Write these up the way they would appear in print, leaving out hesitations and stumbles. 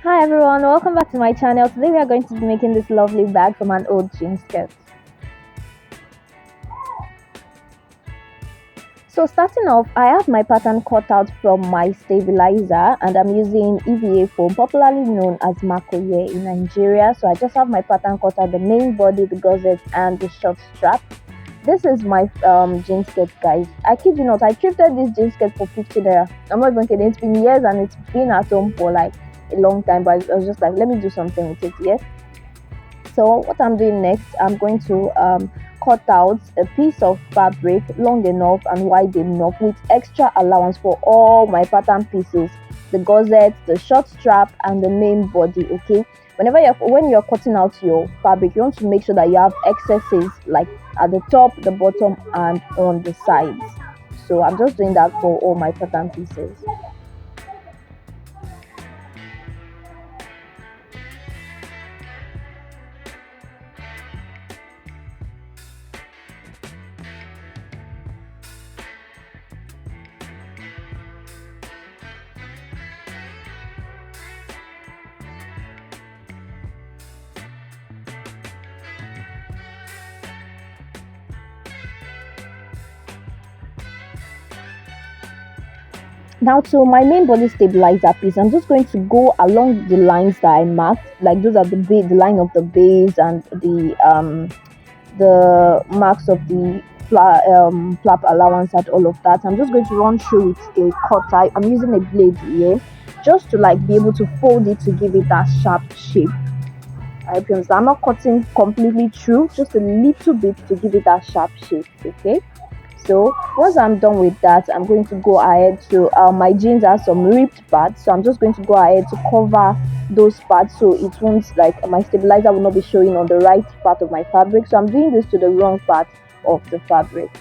Hi everyone, welcome back to my channel. Today we are going to be making this lovely bag from an old jean skirt. So starting off, I have my pattern cut out from my stabilizer and I'm using EVA foam, popularly known as Makoye in Nigeria. So I just have my pattern cut out, the main body, the gusset and the short strap. This is my jean skirt, guys. I kid you not, I thrifted this jean skirt for 50 naira. I'm not even kidding, it's been years and it's been at home for like a long time, but I was just like, let me do something with it. Yes. So what I'm doing next, I'm going to cut out a piece of fabric long enough and wide enough with extra allowance for all my pattern pieces, the gusset, the short strap and the main body. Okay, when you're cutting out your fabric, you want to make sure that you have excesses like at the top, the bottom and on the sides. So I'm just doing that for all my pattern pieces. Now to my main body stabilizer piece, I'm just going to go along the lines that I marked, like those are the line of the base and the marks of the flap allowance and all of that. I'm just going to run through with a cutter. I'm using a blade here just to like be able to fold it to give it that sharp shape. I hope you understand. I'm not cutting completely through, just a little bit to give it that sharp shape. Okay. So once I'm done with that, I'm going to go ahead to my jeans have some ripped parts, so I'm just going to go ahead to cover those parts so it won't, like, my stabilizer will not be showing on the right part of my fabric. So I'm doing this to the wrong part of the fabric.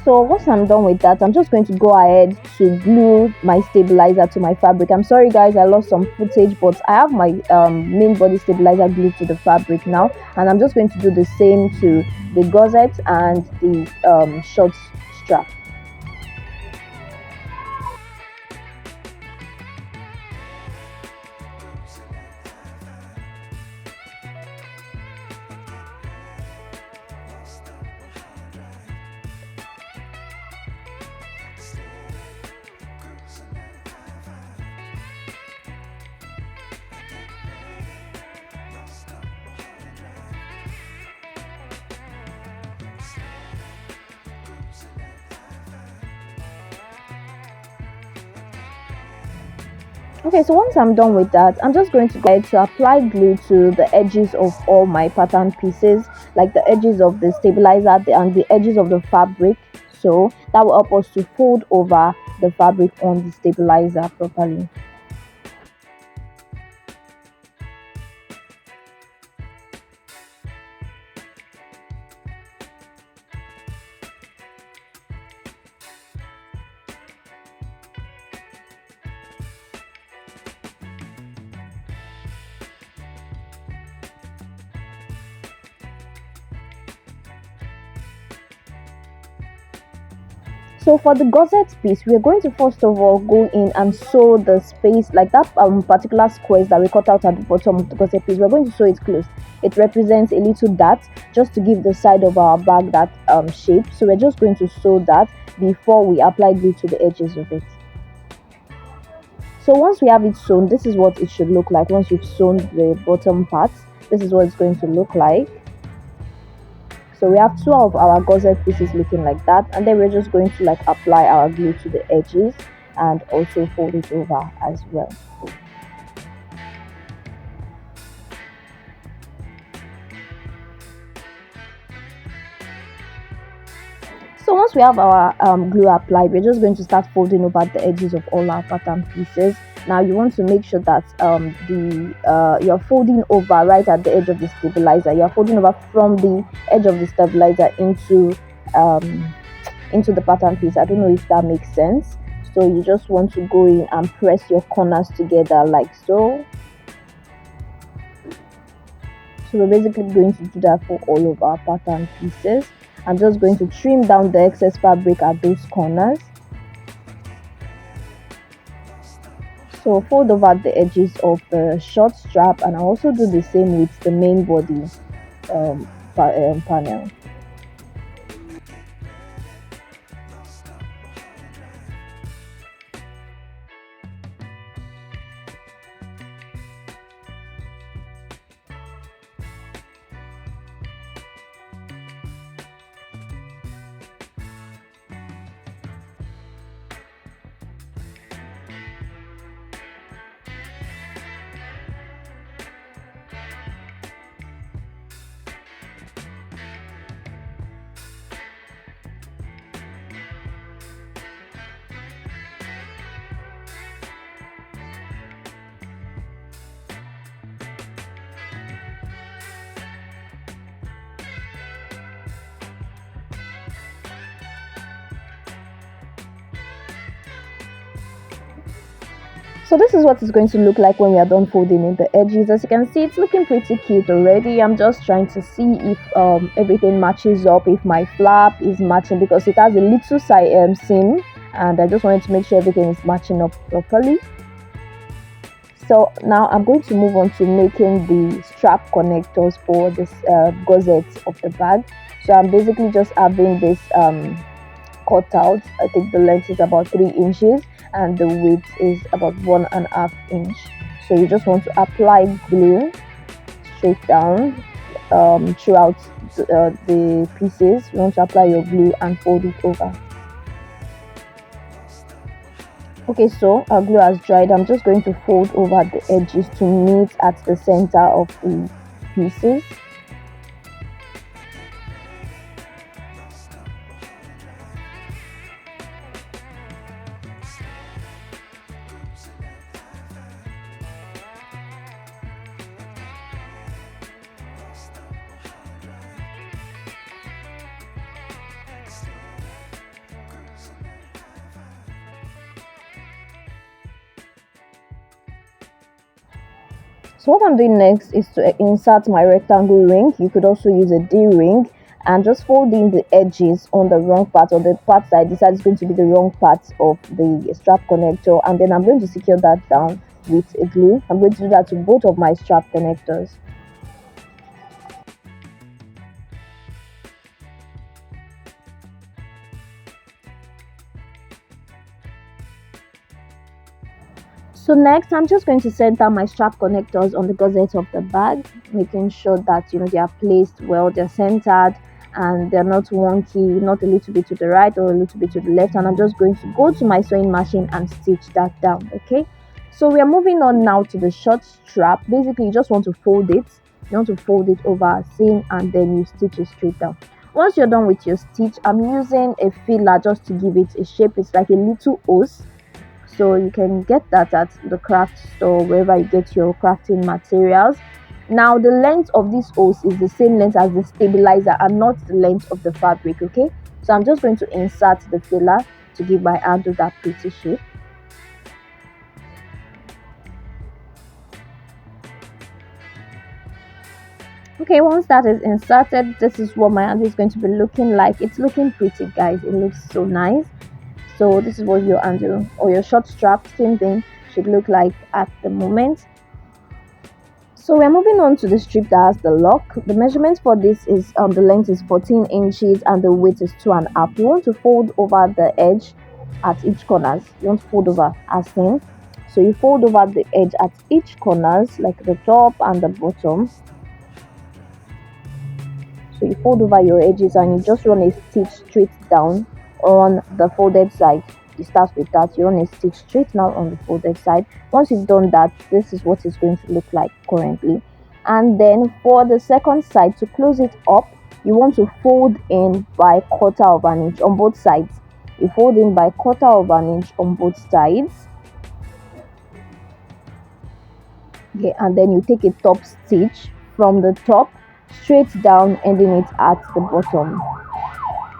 So once I'm done with that, I'm just going to go ahead to glue my stabilizer to my fabric. I'm sorry guys, I lost some footage, but I have my main body stabilizer glued to the fabric now, and I'm just going to do the same to the gusset and the short strap. Okay, so once I'm done with that, I'm just going to go ahead to apply glue to the edges of all my pattern pieces, like the edges of the stabilizer and the edges of the fabric. So that will help us to fold over the fabric on the stabilizer properly. So for the gusset piece, we are going to first of all go in and sew the space, like that particular squares that we cut out at the bottom of the gusset piece. We're going to sew it close. It represents a little dot just to give the side of our bag that shape. So we're just going to sew that before we apply glue to the edges of it. So once we have it sewn, this is what it should look like once you've sewn the bottom part. This is what it's going to look like. So we have two of our gauze pieces looking like that, and then we're just going to like apply our glue to the edges and also fold it over as well. So once we have our glue applied, we're just going to start folding over the edges of all our pattern pieces. Now you want to make sure that you're folding over right at the edge of the stabilizer. You're folding over from the edge of the stabilizer into the pattern piece. I don't know if that makes sense. So you just want to go in and press your corners together like so. So we're basically going to do that for all of our pattern pieces. I'm just going to trim down the excess fabric at those corners. So fold over the edges of the short strap, and I also do the same with the main body panel. So this is what it's going to look like when we are done folding in the edges. As you can see, it's looking pretty cute already. I'm just trying to see if everything matches up, if my flap is matching, because it has a little side seam, and I just wanted to make sure everything is matching up properly. So now I'm going to move on to making the strap connectors for this gauze of the bag. So I'm basically just having this cut out. I think the length is about 3 inches and the width is about 1.5 inch. So you just want to apply glue straight down throughout the pieces. You want to apply your glue and fold it over. Okay, so our glue has dried. I'm just going to fold over the edges to meet at the center of the pieces. So what I'm doing next is to insert my rectangle ring. You could also use a D-ring, and just fold in the edges on the wrong part, or the part that I decide is going to be the wrong part of the strap connector, and then I'm going to secure that down with a glue. I'm going to do that to both of my strap connectors. So next, I'm just going to center my strap connectors on the gauze of the bag, making sure that they are placed well, they're centered, and they're not wonky, not a little bit to the right or a little bit to the left. And I'm just going to go to my sewing machine and stitch that down. Okay, so we are moving on now to the short strap. Basically, you just want to fold it. You want to fold it over a seam, and then you stitch it straight down. Once you're done with your stitch, I'm using a filler just to give it a shape. It's like a little hose. So you can get that at the craft store, wherever you get your crafting materials. Now the length of this hose is the same length as the stabilizer and not the length of the fabric. Okay, so I'm just going to insert the filler to give my handle that pretty shape. Okay, once that is inserted, this is what my handle is going to be looking like. It's looking pretty, guys. It looks so nice. So this is what your handle or your short strap, same thing, should look like at the moment. So we're moving on to the strip that has the lock. The measurement for this is the length is 14 inches and the width is 2.5. You want to fold over the edge at each corners. You want to fold over as seen. So you fold over the edge at each corners, like the top and the bottom. So you fold over your edges and you just run a stitch straight down on the folded side. You start with that, you run a stitch straight now on the folded side. Once you've done that, this is what it's going to look like currently. And then for the second side, to close it up, you want to fold in by quarter of an inch on both sides. You fold in by quarter of an inch on both sides. Okay, and then you take a top stitch from the top straight down, ending it at the bottom.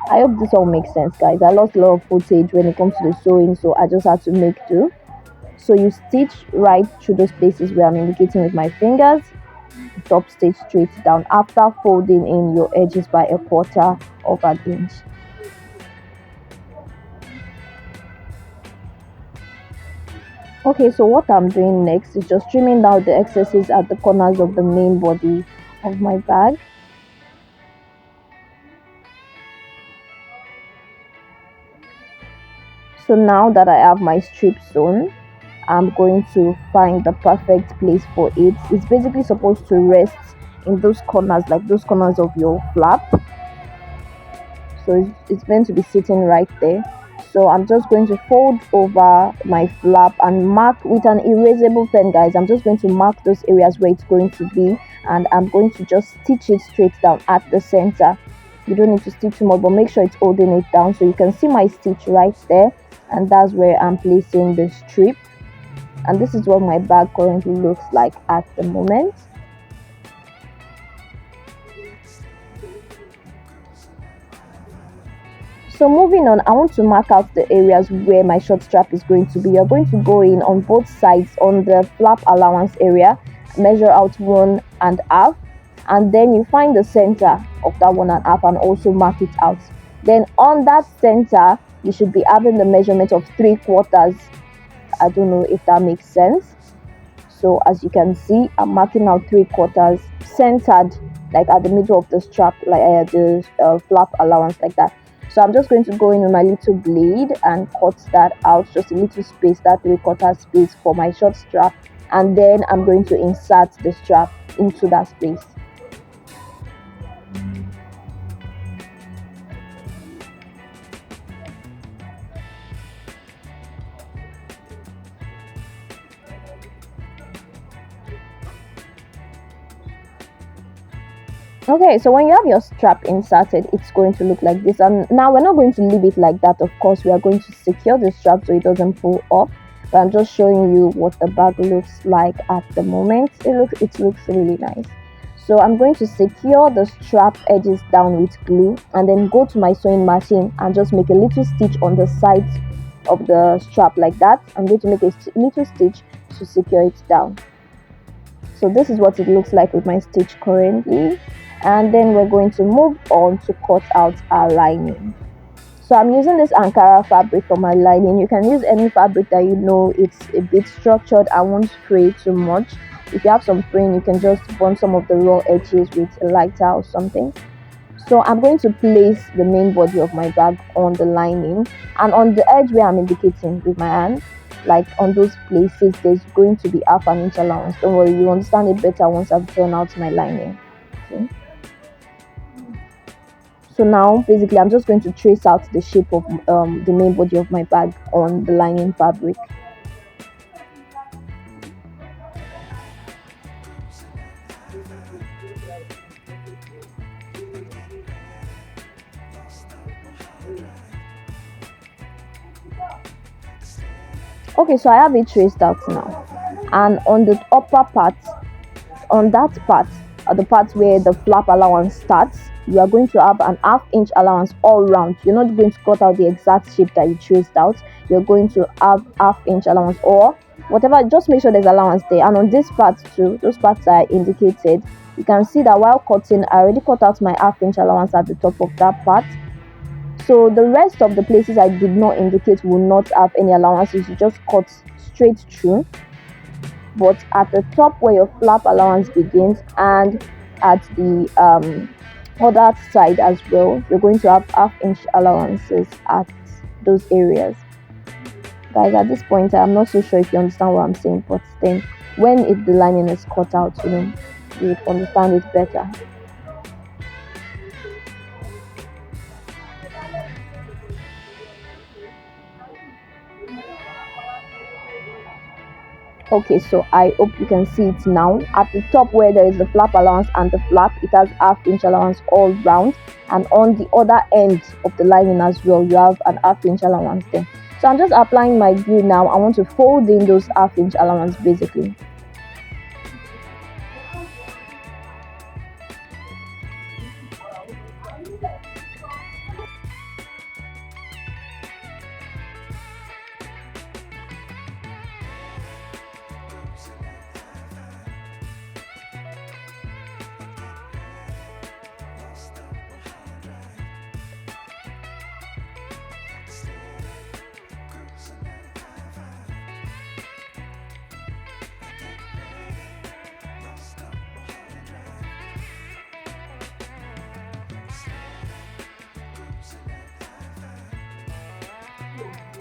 I hope this all makes sense, guys. I lost a lot of footage when it comes to the sewing, so I just had to make do. So you stitch right through those places where I'm indicating with my fingers, top stitch straight down after folding in your edges by a quarter of an inch. Okay, so what I'm doing next is just trimming out the excesses at the corners of the main body of my bag. So now that I have my strip sewn, I'm going to find the perfect place for it. It's basically supposed to rest in those corners, like those corners of your flap. So it's meant to be sitting right there. So I'm just going to fold over my flap and mark with an erasable pen, guys. I'm just going to mark those areas where it's going to be, and I'm going to just stitch it straight down at the center. You don't need to stitch too much, but make sure it's holding it down. So you can see my stitch right there, and that's where I'm placing the strip. And this is what my bag currently looks like at the moment. So moving on, I want to mark out the areas where my short strap is going to be. You're going to go in on both sides on the flap allowance area, measure out 1.5, and then you find the center of that 1.5 and also mark it out. Then on that center, you should be having the measurement of 3/4. I don't know if that makes sense. So as you can see, I'm marking out 3/4 centered, like at the middle of the strap, like the flap allowance, like that. So I'm just going to go in with my little blade and cut that out, just a little space, that 3/4 space for my short strap, and then I'm going to insert the strap into that space. Okay, so when you have your strap inserted, it's going to look like this. And now we're not going to leave it like that. Of course, we are going to secure the strap so it doesn't pull up. But I'm just showing you what the bag looks like at the moment. It looks really nice. So I'm going to secure the strap edges down with glue, and then go to my sewing machine and just make a little stitch on the sides of the strap like that. I'm going to make a little stitch to secure it down. So this is what it looks like with my stitch currently. And then we're going to move on to cut out our lining. So I'm using this Ankara fabric for my lining. You can use any fabric that you know it's a bit structured and won't fray too much. If you have some fraying, you can just burn some of the raw edges with a lighter or something. So I'm going to place the main body of my bag on the lining, and on the edge where I'm indicating with my hand, like on those places, there's going to be 1/2 inch allowance. Don't worry, you understand it better once I've drawn out my lining. Okay. So now basically I'm just going to trace out the shape of the main body of my bag on the lining fabric. Okay, so I have it traced out now, and on the upper part, on that part, the part where the flap allowance starts, you are going to have an 1/2 inch allowance all round. You're not going to cut out the exact shape that you traced out. You're going to have 1/2 inch allowance or whatever. Just make sure there's allowance there. And on this part too, those parts I indicated, you can see that while cutting, I already cut out my 1/2 inch allowance at the top of that part. So the rest of the places I did not indicate will not have any allowances. You just cut straight through. But at the top where your flap allowance begins, and at the other side as well, you're going to have 1/2 inch allowances at those areas. Guys, at this point I'm not so sure if you understand what I'm saying, but then when the lining is cut out, you would understand it better. Okay, so I hope you can see it now. At the top where there is the flap allowance and the flap, it has half-inch allowance all round, and on the other end of the lining as well, you have an half-inch allowance there. So I'm just applying my glue now. I want to fold in those half-inch allowance basically.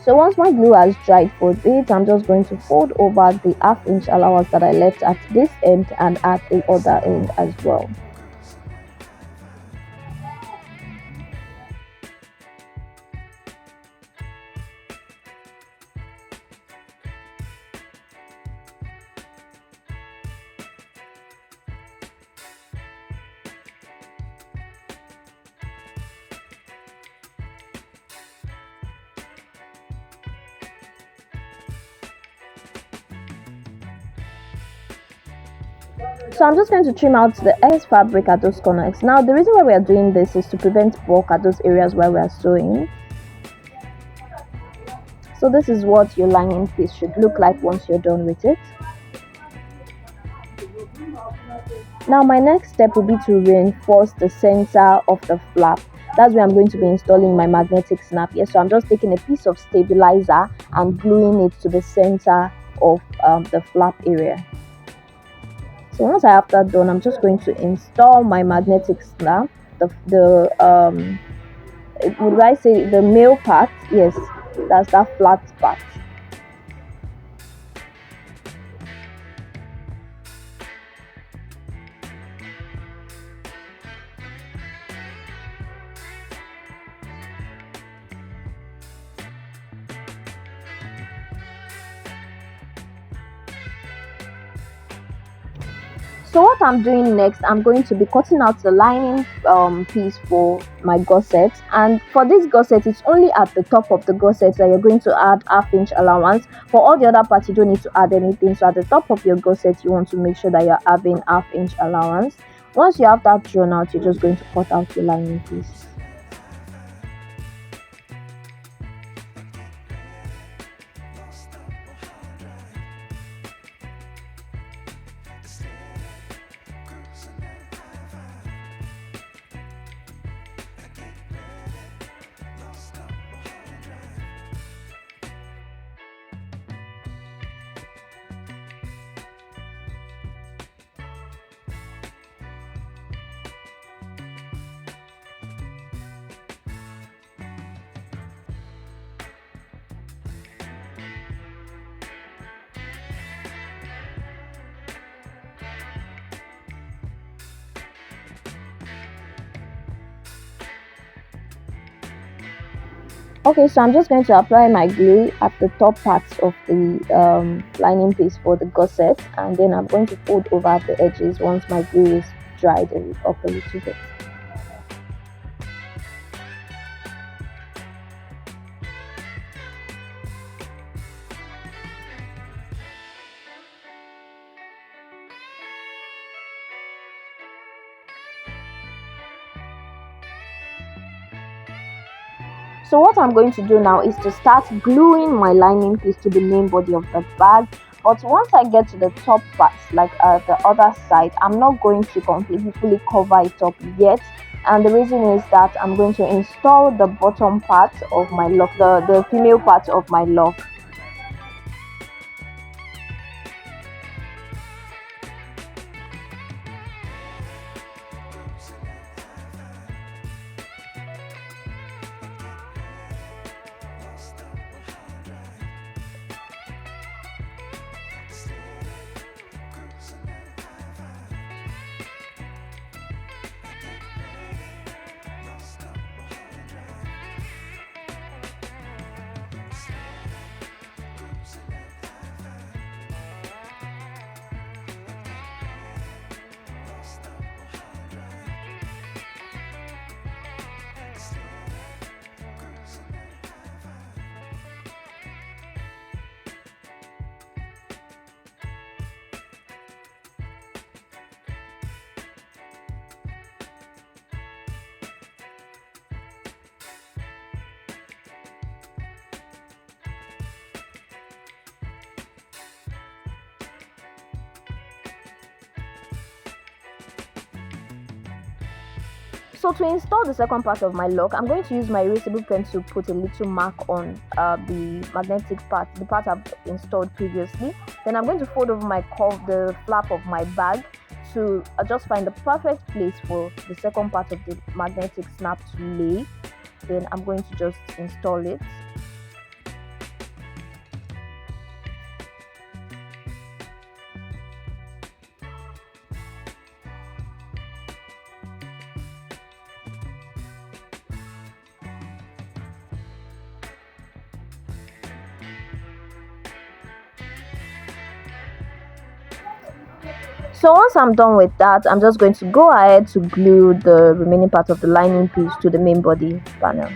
So once my glue has dried for a bit, I'm just going to fold over the half-inch allowance that I left at this end and at the other end as well. So I'm just going to trim out the excess fabric at those corners. Now the reason why we are doing this is to prevent bulk at those areas where we are sewing. So this is what your lining piece should look like once you're done with it. Now my next step will be to reinforce the center of the flap. That's where I'm going to be installing my magnetic snap here. So I'm just taking a piece of stabilizer and gluing it to the center of the flap area. So once I have that done, I'm just going to install my magnetic snap. Would I say the male part? Yes, that's that flat part. So what I'm doing next, I'm going to be cutting out the lining piece for my gusset, and for this gusset it's only at the top of the gusset that you're going to add half-inch allowance. For all the other parts you don't need to add anything. So at the top of your gusset you want to make sure that you're having half-inch allowance. Once you have that drawn out, you're just going to cut out your lining piece. Okay, so I'm just going to apply my glue at the top parts of the lining piece for the gusset, and then I'm going to fold over the edges once my glue is dried up a little bit. So what I'm going to do now is to start gluing my lining piece to the main body of the bag. But once I get to the top parts, like the other side, I'm not going to completely fully cover it up yet. And the reason is that I'm going to install the bottom part of my lock, the female part of my lock. So to install the second part of my lock, I'm going to use my erasable pen to put a little mark on the magnetic part, the part I've installed previously. Then I'm going to fold over the flap of my bag to just find the perfect place for the second part of the magnetic snap to lay. Then I'm going to just install it. So once I'm done with that, I'm just going to go ahead to glue the remaining part of the lining piece to the main body panel.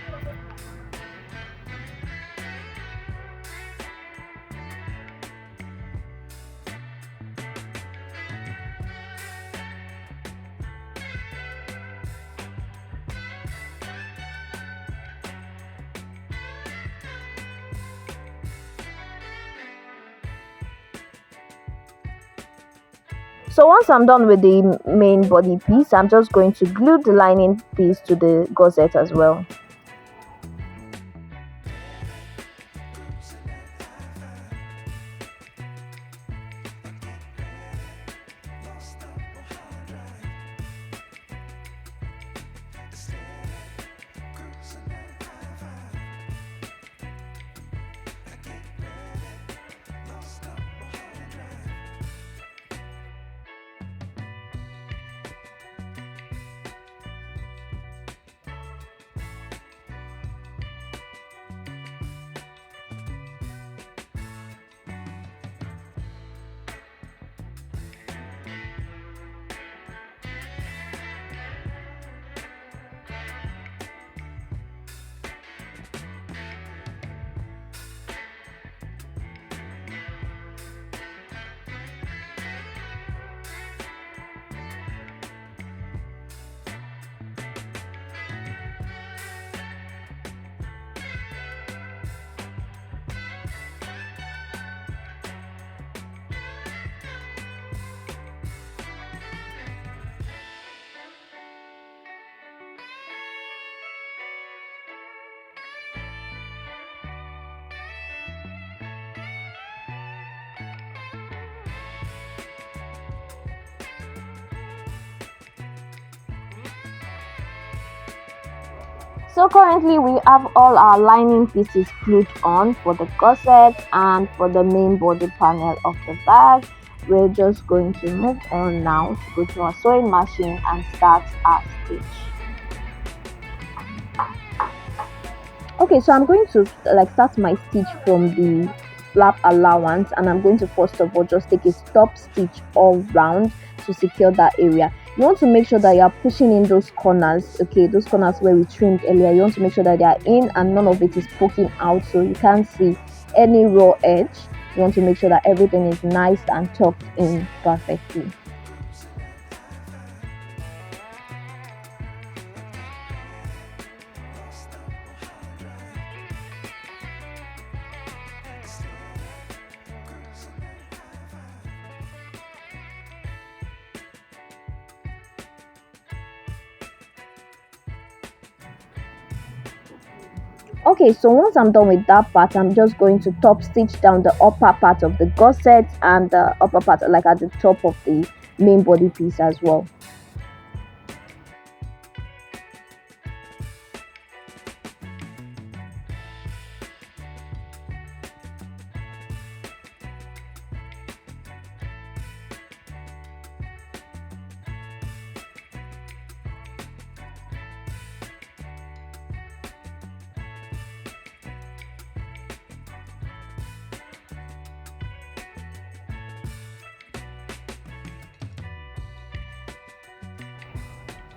So once I'm done with the main body piece, I'm just going to glue the lining piece to the gusset as well. So currently we have all our lining pieces glued on for the gusset and for the main body panel of the bag. We're just going to move on now to go to our sewing machine and start our stitch. Okay, so I'm going to start my stitch from the flap allowance, and I'm going to first of all just take a stop stitch all round to secure that area. You want to make sure that you are pushing in those corners, okay, those corners where we trimmed earlier. You want to make sure that they are in and none of it is poking out, so you can't see any raw edge. You want to make sure that everything is nice and tucked in perfectly. Okay, so once I'm done with that part, I'm just going to top stitch down the upper part of the gusset and the upper part like at the top of the main body piece as well.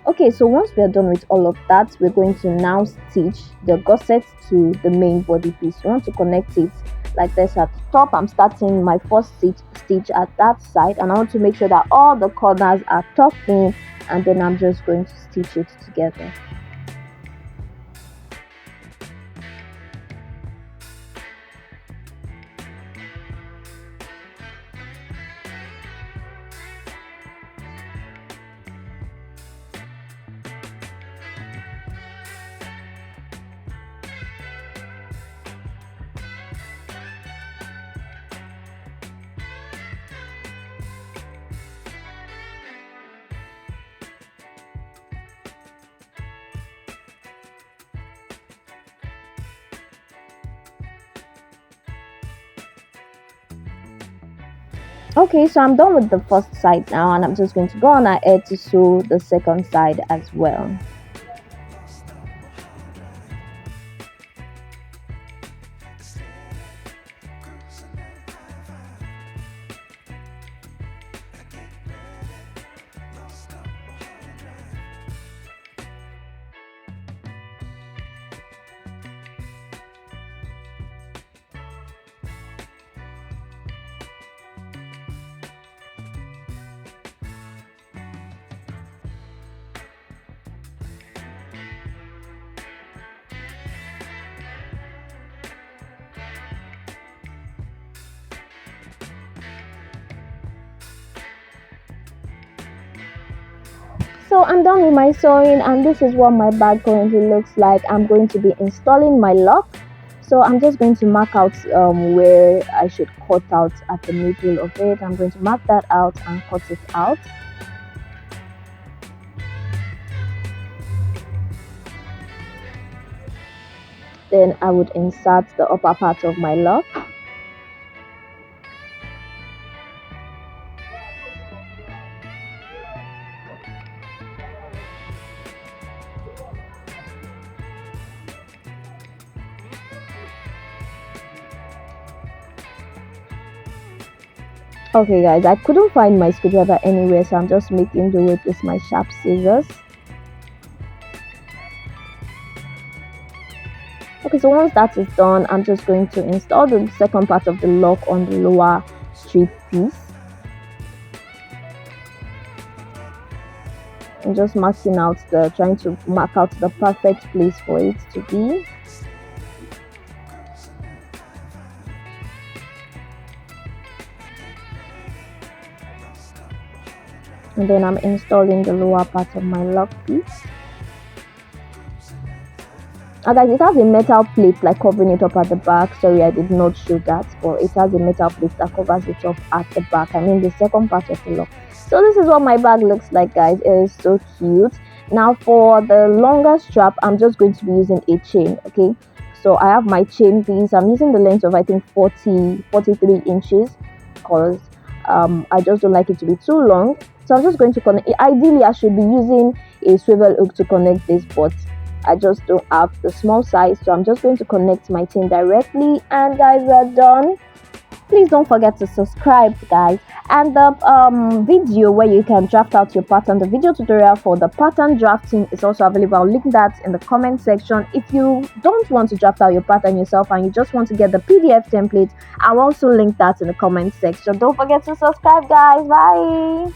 Okay, so once we are done with all of that, we're going to now stitch the gusset to the main body piece. You want to connect it like this at the top. I'm starting my first stitch at that side, and I want to make sure that all the corners are tucked in, and then I'm just going to stitch it together. Okay, so I'm done with the first side now, and I'm just going to go on ahead to sew the second side as well. So I'm done with my sewing, and this is what my bag currently looks like. I'm going to be installing my lock. So I'm just going to mark out where I should cut out at the middle of it. I'm going to mark that out and cut it out. Then I would insert the upper part of my lock. Okay guys, I couldn't find my screwdriver anywhere, so I'm just making do with this my sharp scissors. Okay, so once that is done, I'm just going to install the second part of the lock on the lower strip piece. I'm just trying to mark out the perfect place for it to be. And then I'm installing the lower part of my lock piece. And guys, it has a metal plate like covering it up at the back. Sorry, I did not show that, but it has a metal plate that covers it up at the back. I mean the second part of the lock. So this is what my bag looks like, guys. It is so cute. Now for the longer strap, I'm just going to be using a chain. Okay, so I have my chain piece. I'm using the length of I think 43 inches, because I just don't like it to be too long. So I'm just going to connect. Ideally I should be using a swivel hook to connect this, but I just don't have the small size, so I'm just going to connect my chain directly. And guys, we're done. Please don't forget to subscribe, guys. And the video where you can draft out your pattern, the video tutorial for the pattern drafting is also available. I'll link that in the comment section. If you don't want to draft out your pattern yourself and you just want to get the PDF template, I'll also link that in the comment section. Don't forget to subscribe, guys. Bye.